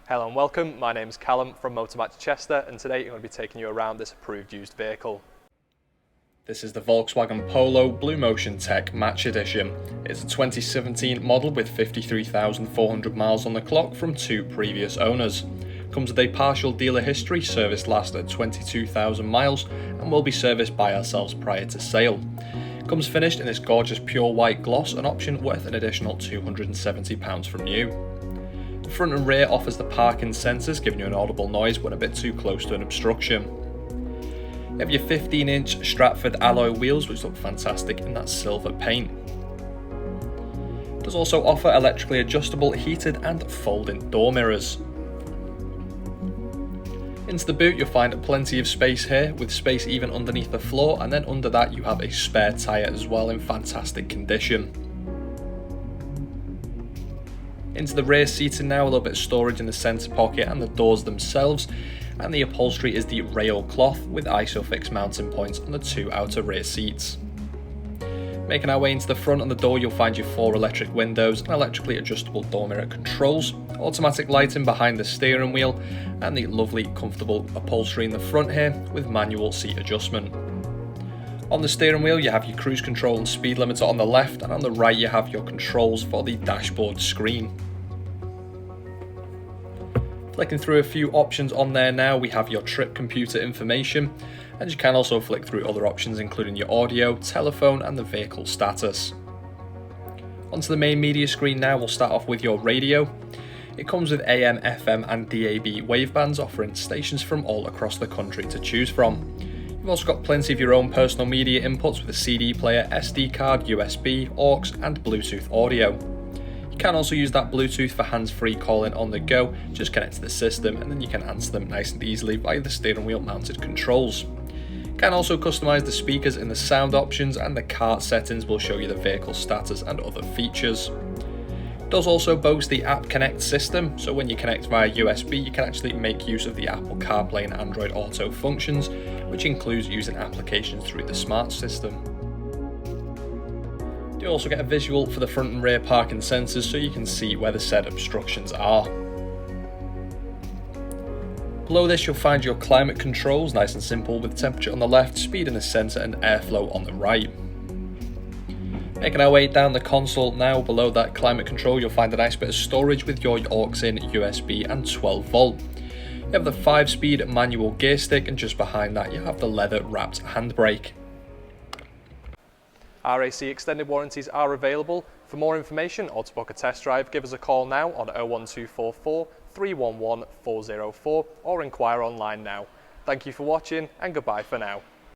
Hello and welcome, my name is Callum from Motormatch Chester, and today I'm going to be taking you around this approved used vehicle. This is the Volkswagen Polo BlueMotion Tech Match Edition. It's a 2017 model with 53,400 miles on the clock from two previous owners. Comes with a partial dealer history, serviced last at 22,000 miles, and will be serviced by ourselves prior to sale. Comes finished in this gorgeous pure white gloss, an option worth an additional £270 from new. The front and rear offers the parking sensors, giving you an audible noise when a bit too close to an obstruction. You have your 15-inch Stratford alloy wheels, which look fantastic in that silver paint. It does also offer electrically adjustable heated and folding door mirrors. Into the boot you'll find plenty of space here, with space even underneath the floor, and then under that you have a spare tyre as well in fantastic condition. Into the rear seating now, a little bit of storage in the centre pocket and the doors themselves, and the upholstery is the rail cloth with ISOFIX mounting points on the two outer rear seats. Making our way into the front, on the door you'll find your 4 electric windows and electrically adjustable door mirror controls, automatic lighting behind the steering wheel, and the lovely comfortable upholstery in the front here with manual seat adjustment. On the steering wheel you have your cruise control and speed limiter on the left, and on the right you have your controls for the dashboard screen. Flicking through a few options on there now, we have your trip computer information, and you can also flick through other options including your audio, telephone and the vehicle status. Onto the main media screen now, we'll start off with your radio. It comes with AM, FM and DAB wavebands, offering stations from all across the country to choose from. You've also got plenty of your own personal media inputs with a CD player, SD card, USB, aux and Bluetooth audio. You can also use that Bluetooth for hands-free calling on the go. Just connect to the system and then you can answer them nice and easily via the steering wheel mounted controls. You can also customise the speakers in the sound options, and the cart settings will show you the vehicle status and other features. It does also boast the App Connect system, so when you connect via USB you can actually make use of the Apple CarPlay and Android Auto functions, which includes using applications through the smart system. You also get a visual for the front and rear parking sensors, so you can see where the said obstructions are. Below this you'll find your climate controls, nice and simple, with temperature on the left, speed in the centre and airflow on the right. Making our way down the console now, below that climate control you'll find a nice bit of storage with your aux-in, USB and 12 volt. You have the 5-speed manual gear stick, and just behind that you have the leather wrapped handbrake. RAC extended warranties are available. For more information or to book a test drive, give us a call now on 01244 311 404 or inquire online now. Thank you for watching and goodbye for now.